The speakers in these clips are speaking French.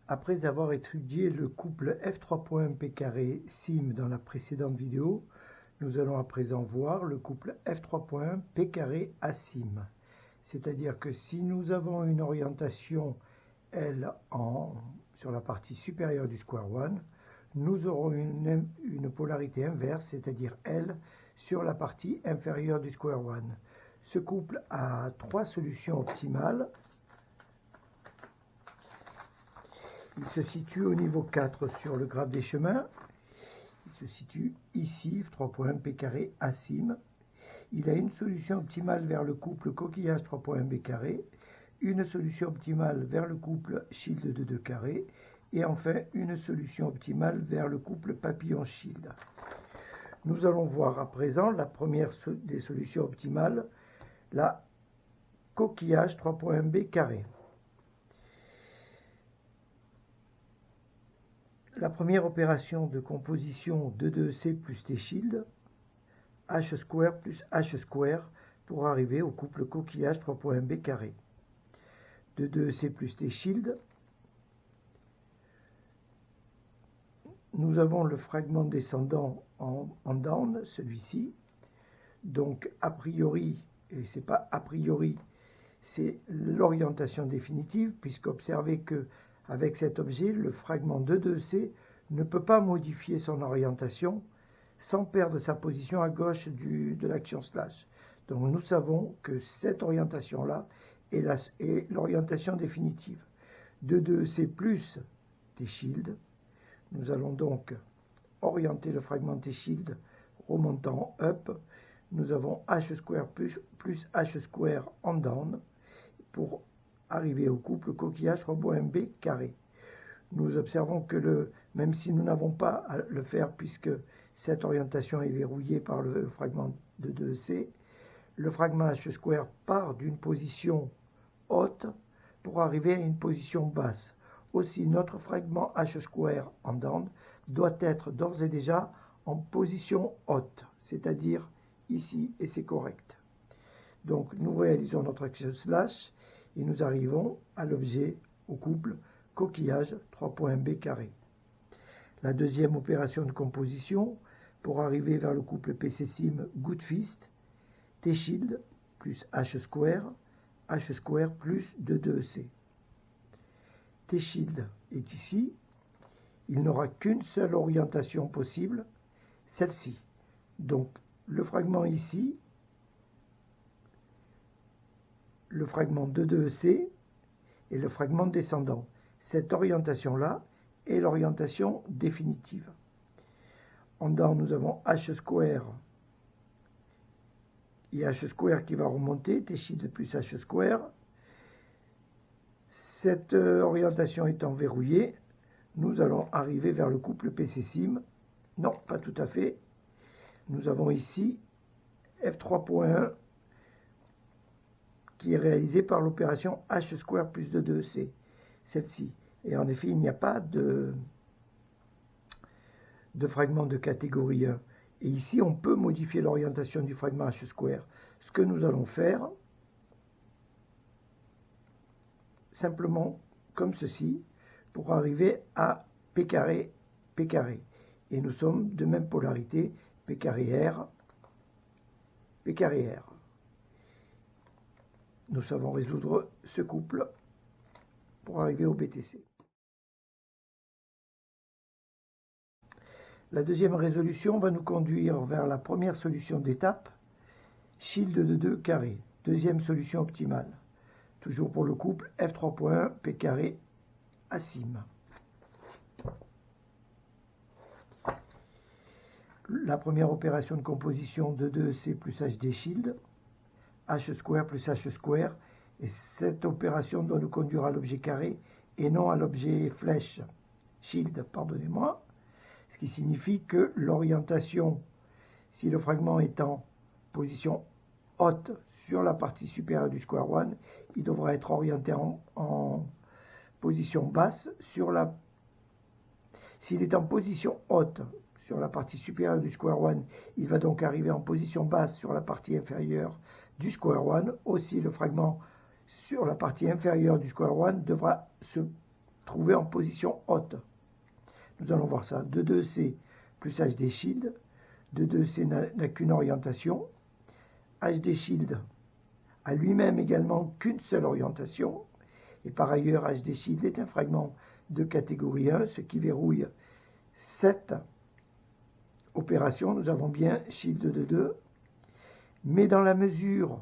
Après avoir étudié le couple F3.1 sim dans la précédente vidéo, nous allons à présent voir le couple F3.1 asim. C'est-à-dire que si nous avons une orientation L sur la partie supérieure du square one, nous aurons une polarité inverse, c'est-à-dire L sur la partie inférieure du square one. Ce couple a trois solutions optimales. Il se situe au niveau 4 sur le graphe des chemins. Il se situe ici, F3.1 asim. Il a une solution optimale vers le couple coquillage 3.1 une solution optimale vers le couple shield de 2 carrés, et enfin une solution optimale vers le couple papillon shield. Nous allons voir à présent la première des solutions optimales, la coquillage 3.1 La première opération de composition de 2C plus T shield, H square plus H square pour arriver au couple coquillage 3.1 de 2C plus T shield. Nous avons le fragment descendant en down, celui-ci. Donc, a priori, et c'est pas a priori, c'est l'orientation définitive, puisqu'observez que avec cet objet, le fragment de 2C ne peut pas modifier son orientation sans perdre sa position à gauche de l'action slash. Donc, nous savons que cette orientation-là est l'orientation définitive. De 2C plus T-shield. Nous allons donc orienter le fragment T-shield remontant up. Nous avons H square plus H square en down pour arriver au couple coquillage 3.1 Nous observons que même si nous n'avons pas à le faire puisque cette orientation est verrouillée par le fragment de 2C, le fragment H square part d'une position haute pour arriver à une position basse. Aussi, notre fragment H square en down doit être d'ores et déjà en position haute, c'est-à-dire ici, et c'est correct. Donc, nous réalisons notre action slash et nous arrivons à l'objet, au couple coquillage 3.1 La deuxième opération de composition, pour arriver vers le couple PC sim good fist, T shield plus H square plus 2C. T shield est ici, il n'aura qu'une seule orientation possible, celle-ci. Donc le fragment ici, le fragment de 2C et le fragment descendant. Cette orientation-là est l'orientation définitive. En down, nous avons H square et H square qui va remonter, T shield plus H square. Cette orientation étant verrouillée, nous allons arriver vers le couple PC sim. Non, pas tout à fait. Nous avons ici F3.1 qui est réalisé par l'opération H square plus 2C, celle-ci. Et en effet, il n'y a pas de fragment de catégorie 1. Et ici, on peut modifier l'orientation du fragment H square. Ce que nous allons faire, simplement comme ceci, pour arriver à P carré. Et nous sommes de même polarité, P carré R. Nous savons résoudre ce couple pour arriver au BTC. La deuxième résolution va nous conduire vers la première solution d'étape, shield de 2 carré, deuxième solution optimale. Toujours pour le couple F3.1 P asim. La première opération de composition de 2C plus HD shield, H square plus H square, et cette opération doit nous conduire à l'objet carré et non à l'objet flèche, shield, pardonnez-moi, ce qui signifie que l'orientation, si le fragment est en position haute sur la partie supérieure du square one, il devra être orienté en position basse sur la... S'il est en position haute sur la partie supérieure du square one, il va donc arriver en position basse sur la partie inférieure du square one. Aussi, le fragment sur la partie inférieure du square one devra se trouvé en position haute. Nous allons voir ça. 2,2C plus HD shield. 2,2C n'a qu'une orientation. HD shield a lui-même également qu'une seule orientation. Et par ailleurs, HD shield est un fragment de catégorie 1, ce qui verrouille cette opération. Nous avons bien shield de 2. Mais dans la mesure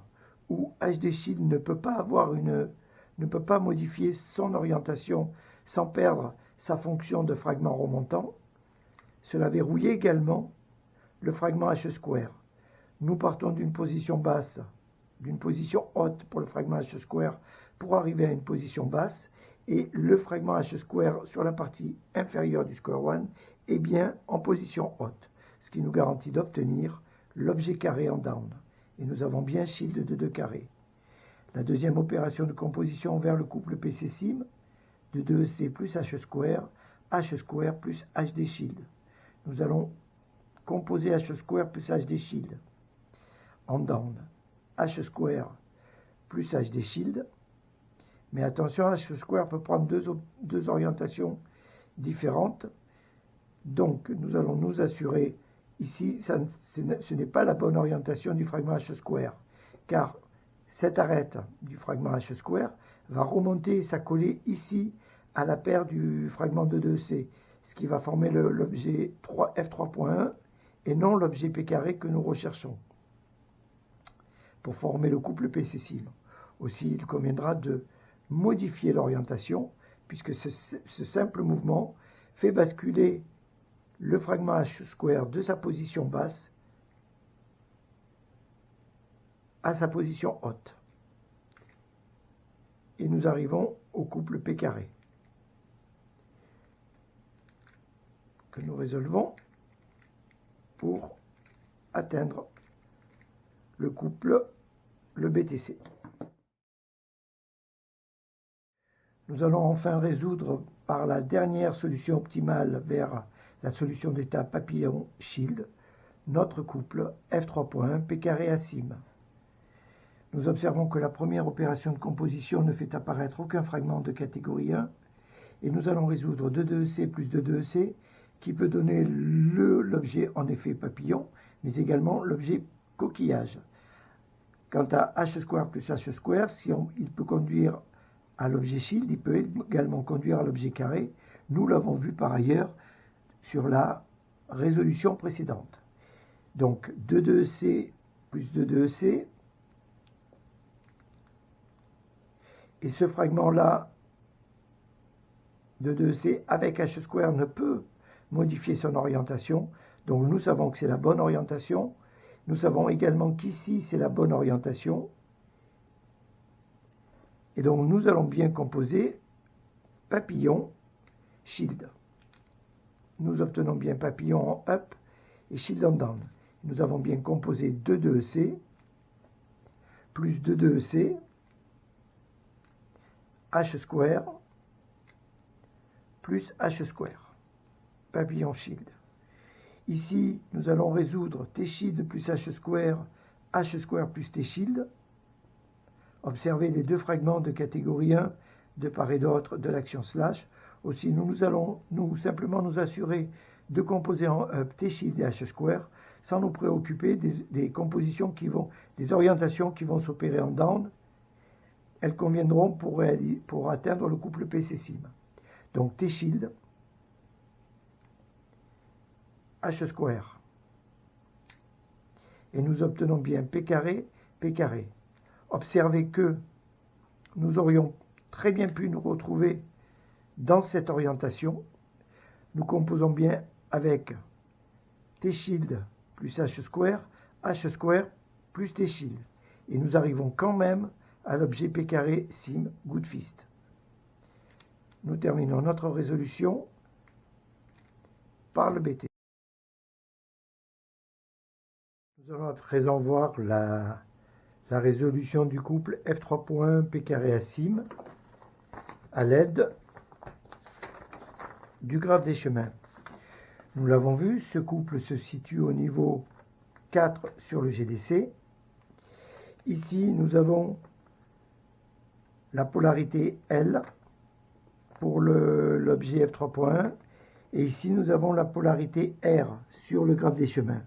où HD shield ne peut pas modifier son orientation sans perdre sa fonction de fragment remontant, cela verrouille également le fragment H². Nous partons d'une position basse, d'une position haute pour le fragment H² pour arriver à une position basse, et le fragment H² sur la partie inférieure du square one est bien en position haute, ce qui nous garantit d'obtenir l'objet carré en down. Et nous avons bien shield de 2 carrés. La deuxième opération de composition vers le couple PC-SIM, de 2C plus H² plus HD shield. Nous allons composer H² plus HD shield en down. H² plus HD shield. Mais attention, H² peut prendre deux orientations différentes. Donc, nous allons nous assurer, ici, ce n'est pas la bonne orientation du fragment H², car cette arête du fragment H² va remonter et s'accoler ici à la paire du fragment de 2C, ce qui va former l'objet F3.1 et non l'objet P carré que nous recherchons pour former le couple PC-SIM. Aussi, il conviendra de modifier l'orientation, puisque ce simple mouvement fait basculer le fragment H² de sa position basse à sa position haute. Et nous arrivons au couple P carré, que nous résolvons pour atteindre le couple, le BTC. Nous allons enfin résoudre par la dernière solution optimale vers la solution d'état papillon shield notre couple F3.1 P carré à SIM. Nous observons que la première opération de composition ne fait apparaître aucun fragment de catégorie 1 et nous allons résoudre 2,2C plus 2,2C qui peut donner l'objet en effet papillon mais également l'objet coquillage. Quant à H² plus H², il peut conduire à l'objet shield, il peut également conduire à l'objet carré. Nous l'avons vu par ailleurs sur la résolution précédente. Donc 2,2C plus 2,2C. Et ce fragment-là, 2,2C avec H² ne peut modifier son orientation. Donc nous savons que c'est la bonne orientation. Nous savons également qu'ici, c'est la bonne orientation. Et donc, nous allons bien composer papillon shield. Nous obtenons bien papillon en up et shield en down. Nous avons bien composé 2,2C plus 2,2C H² plus H². Papillon shield. Ici, nous allons résoudre T shield plus H² plus T shield. Observez les deux fragments de catégorie 1 de part et d'autre de l'action slash. Aussi, nous allons simplement nous assurer de composer en up T shield et H² sans nous préoccuper des compositions des orientations qui vont s'opérer en down. Elles conviendront pour atteindre le couple PC-SIM. Donc T shield H². Et nous obtenons bien P carré, P carré. Observez que nous aurions très bien pu nous retrouver dans cette orientation. Nous composons bien avec T shield plus H² plus T shield. Et nous arrivons quand même à l'objet P carré SIM Good Fist. Nous terminons notre résolution par le BT. Nous allons à présent voir la résolution du couple F3.1 P carré à SIM à l'aide du graphe des chemins. Nous l'avons vu, ce couple se situe au niveau 4 sur le GDC. Ici, nous avons la polarité L pour l'objet F3.1. Et ici, nous avons la polarité R sur le graphe des chemins.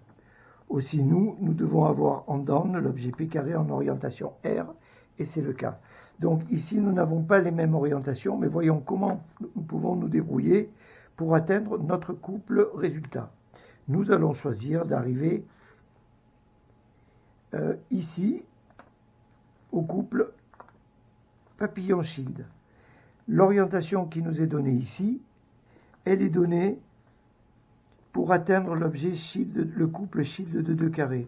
Aussi, nous devons avoir en down l'objet P carré en orientation R, et c'est le cas. Donc ici, nous n'avons pas les mêmes orientations, mais voyons comment nous pouvons nous débrouiller pour atteindre notre couple résultat. Nous allons choisir d'arriver ici au couple papillon-shield. L'orientation qui nous est donnée ici, elle est donnée pour atteindre l'objet shield, le couple shield de 2 carrés.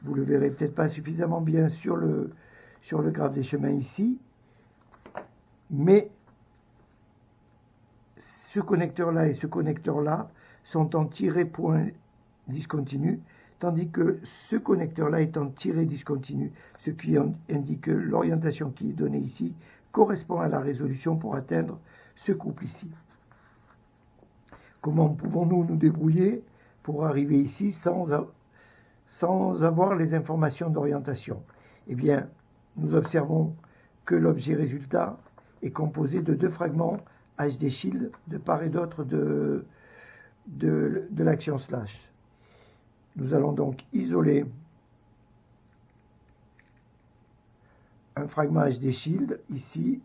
Vous le verrez peut-être pas suffisamment bien sur le graphe des chemins ici, mais ce connecteur-là et ce connecteur-là sont en tiré point discontinu, tandis que ce connecteur-là est en tiré discontinu, ce qui indique que l'orientation qui est donnée ici correspond à la résolution pour atteindre ce couple ici. Comment pouvons-nous nous débrouiller pour arriver ici sans avoir les informations d'orientation? Eh bien, nous observons que l'objet résultat est composé de 2 fragments HD shield de part et d'autre de l'action slash. Nous allons donc isoler un fragment HD shield ici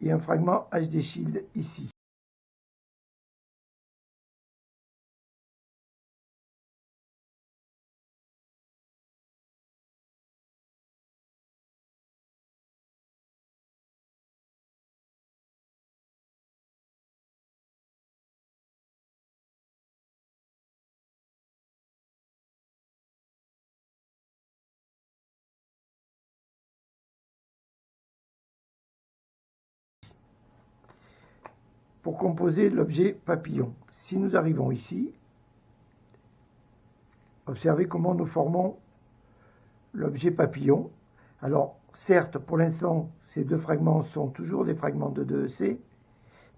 et un fragment HD shield ici. Pour composer l'objet papillon, si nous arrivons ici, observez comment nous formons l'objet papillon. Alors, certes, pour l'instant, ces 2 fragments sont toujours des fragments de 2EC.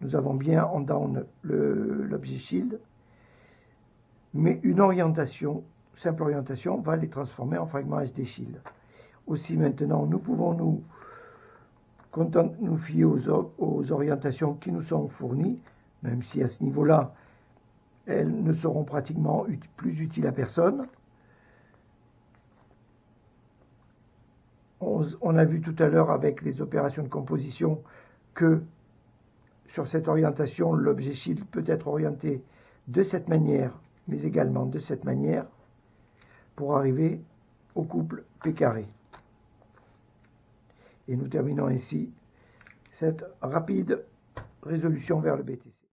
Nous avons bien en down l'objet shield, mais une orientation, simple orientation, va les transformer en fragments HD shield. Aussi maintenant, nous pouvons nous fier aux orientations qui nous sont fournies, même si à ce niveau-là, elles ne seront pratiquement plus utiles à personne. On a vu tout à l'heure avec les opérations de composition que sur cette orientation, l'objet shield peut être orienté de cette manière, mais également de cette manière, pour arriver au couple P carré. Et nous terminons ainsi cette rapide résolution vers le BTC.